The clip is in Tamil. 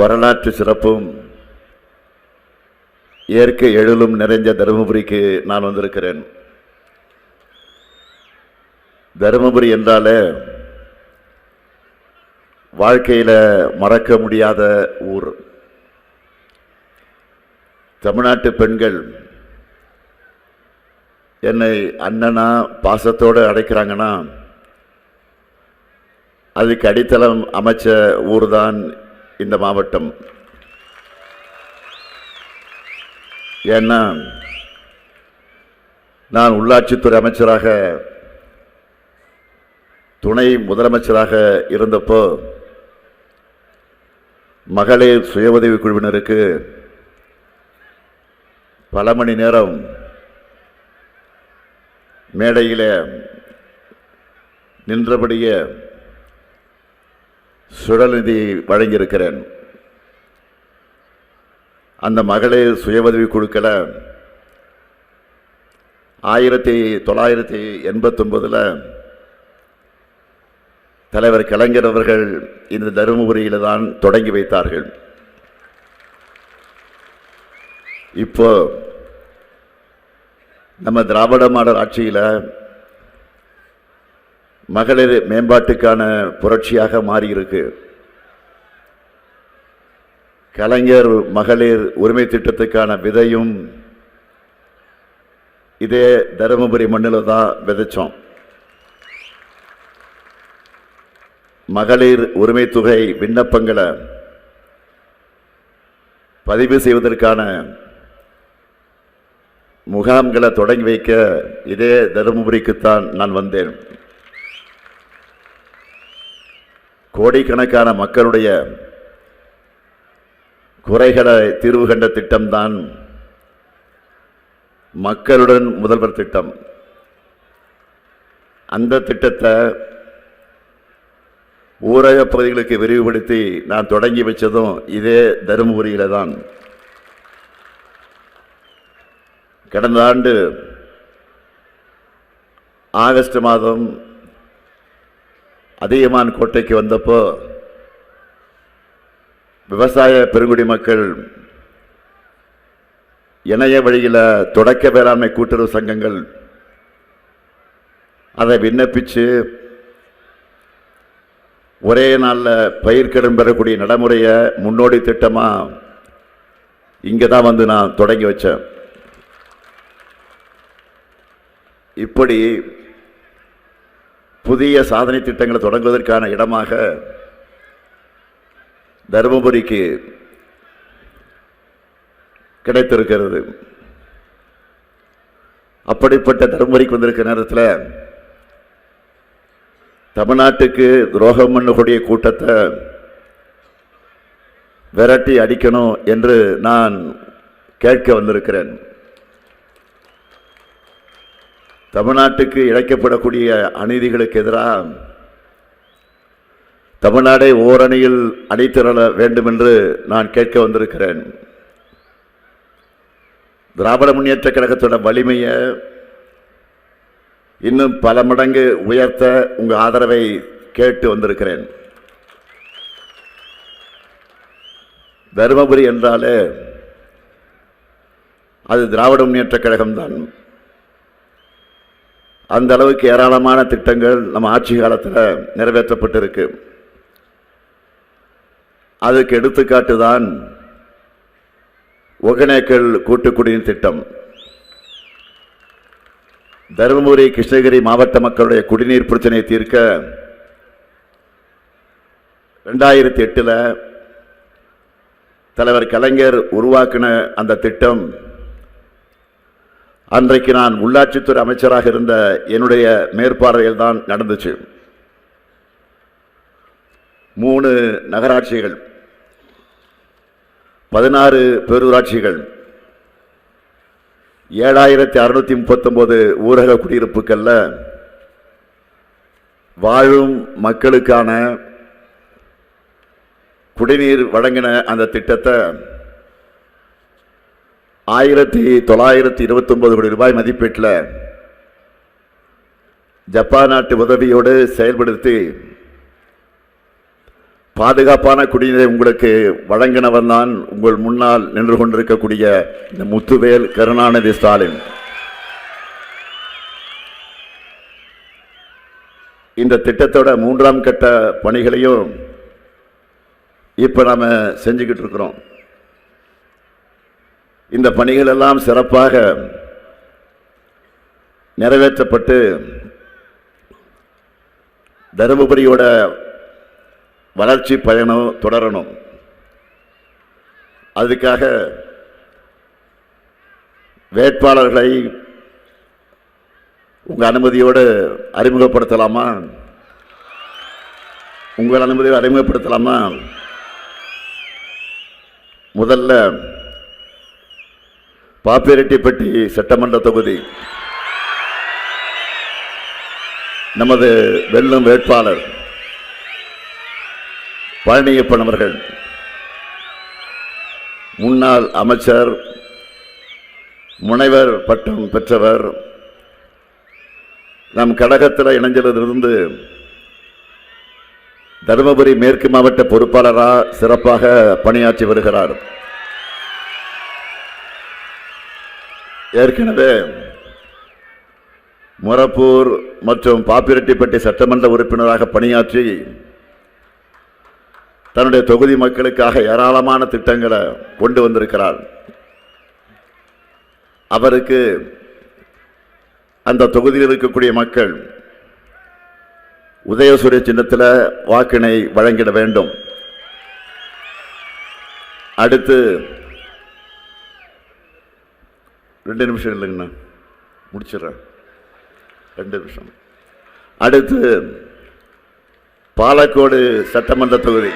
வரலாற்று சிறப்பும் இயற்கை எழிலும் நிறைந்த தருமபுரிக்கு நான் வந்திருக்கிறேன். தருமபுரி என்றாலே வாழ்க்கையில் மறக்க முடியாத ஊர். தமிழ்நாட்டு பெண்கள் என்னை அண்ணனா பாசத்தோடு அழைக்கிறாங்கன்னா அதுக்கு அடித்தளம் அமைச்ச ஊர் தான் இந்த மாவட்டம். ஏன்னா நான் உள்ளாட்சித்துறை அமைச்சராக துணை முதலமைச்சராக இருந்தப்போ மகளிர் சுய உதவி குழுவினருக்கு பல மணி நேரம் மேடையில் நின்றபடியே சுழல் நிதி வழங்கியிருக்கிறேன். அந்த மகளிர் சுய உதவி குழுக்களை 1989 தலைவர் கலைஞர் அவர்கள் இந்த தருமபுரியில் தான் தொடங்கி வைத்தார்கள். இப்போ நம்ம திராவிட மாடல் ஆட்சியில் மகளிர் மேம்பாட்டுக்கான புரட்சியாக மாறியிருக்கு. கலைஞர் மகளிர் உரிமை திட்டத்துக்கான விதையும் இதே தருமபுரி மண்ணில் தான் விதைச்சோம். மகளிர் உரிமை தொகை விண்ணப்பங்களை பதிவு செய்வதற்கான முகாம்களை தொடங்கி வைக்க இதே தருமபுரிக்குத்தான் நான் வந்தேன். கோடிக்கணக்கான மக்களுடைய குறைகளை தீர்வு கண்ட திட்டம்தான் மக்களுடன் முதல்வர் திட்டம். அந்த திட்டத்தை ஊரக பகுதிகளுக்கு விரிவுபடுத்தி நான் தொடங்கி வச்சதும் இதே தருமபுரியில தான். கடந்த ஆண்டு ஆகஸ்ட் மாதம் அதியமான் கோட்டைக்கு வந்தப்போ விவசாய பெருங்குடி மக்கள் இணைய வழியில் தொடக்க வேளாண்மை கூட்டுறவு சங்கங்கள் அதை விண்ணப்பிச்சு ஒரே நாளில் பயிர்க்கடன் பெறக்கூடிய நடைமுறையை முன்னோடி திட்டமாக இங்கே தான் வந்து நான் தொடங்கி வச்சேன். இப்படி புதிய சாதனை திட்டங்களை தொடங்குவதற்கான இடமாக தருமபுரிக்கு கிடைத்திருக்கிறது. அப்படிப்பட்ட தருமபுரிக்கு வந்திருக்கிற நேரத்தில் தமிழ்நாட்டுக்கு துரோகம் பண்ணக்கூடிய கூட்டத்தை விரட்டி அடிக்கணும் என்று நான் கேட்க வந்திருக்கிறேன். தமிழ்நாட்டுக்கு இழைக்கப்படக்கூடிய அநீதிகளுக்கு எதிராக தமிழ்நாடை ஓரணியில் அணிதிரள வேண்டும் என்று நான் கேட்க வந்திருக்கிறேன். திராவிட முன்னேற்ற கழகத்தோட வலிமையை இன்னும் பல மடங்கு உயர்த்த உங்கள் ஆதரவை கேட்டு வந்திருக்கிறேன். தருமபுரி என்றாலே அது திராவிட முன்னேற்ற கழகம்தான். அந்த அளவுக்கு ஏராளமான திட்டங்கள் நம்ம ஆட்சி காலத்தில் நிறைவேற்றப்பட்டிருக்கு. அதுக்கு எடுத்துக்காட்டு தான் ஒகேனக்கல் கூட்டுக்குடிநீர் திட்டம். தருமபுரி கிருஷ்ணகிரி மாவட்ட மக்களுடைய குடிநீர் பிரச்சனையை தீர்க்க 2008 தலைவர் கலைஞர் உருவாக்கின அந்த திட்டம் அன்றைக்கு நான் உள்ளாட்சித்துறை அமைச்சராக இருந்த என்னுடைய மேற்பார்வையில் தான் நடந்துச்சு. 3 நகராட்சிகள், 16 பேரூராட்சிகள், 7639 ஊரக குடியிருப்புகளில் வாழும் மக்களுக்கான குடிநீர் வழங்கின அந்த திட்டத்தை 1929 கோடி ரூபாய் மதிப்பீட்டில் ஜப்பான் நாட்டு உதவியோடு செயல்படுத்தி பாதுகாப்பான குடிநீரை உங்களுக்கு வழங்கினவன் தான் உங்கள் முன்னால் நின்று கொண்டிருக்கக்கூடிய இந்த முத்துவேல் கருணாநிதி ஸ்டாலின். இந்த திட்டத்தோட 3ஆம் கட்ட பணிகளையும் இப்ப நாம செஞ்சுக்கிட்டு இருக்கிறோம். இந்த பணிகள் எல்லாம் சிறப்பாக நிறைவேற்றப்பட்டு தருமபுரியோட வளர்ச்சி பயணம் தொடரணும். அதுக்காக வேட்பாளர்களை உங்க அனுமதியோடு அறிமுகப்படுத்தலாமா? உங்கள் அனுமதியோடு அறிமுகப்படுத்தலாமா? முதல்ல பாப்பிரெட்டிப்பட்டி சட்டமன்ற தொகுதி நமது வெல்லும் வேட்பாளர் பழனியப்பன் அவர்கள், முன்னாள் அமைச்சர், முனைவர் பட்டம் பெற்றவர், நம் கழகத்தில் இணைஞ்சதிலிருந்து தருமபுரி மேற்கு மாவட்ட பொறுப்பாளராக சிறப்பாக பணியாற்றி வருகிறார். ஏற்கனவே மொரப்பூர் மற்றும் பாப்பிரெட்டிப்பட்டி சட்டமன்ற உறுப்பினராக பணியாற்றி தன்னுடைய தொகுதி மக்களுக்காக ஏராளமான திட்டங்களை கொண்டு வந்திருக்கிறார். அவருக்கு அந்த தொகுதியில் இருக்கக்கூடிய மக்கள் உதயசூரிய சின்னத்தில் வாக்கினை வழங்கிட வேண்டும். அடுத்து 2 நிமிஷம் இல்லைங்கண்ணா, முடிச்சிடறேன். 2 நிமிஷம். அடுத்து பாலக்கோடு சட்டமன்ற தொகுதி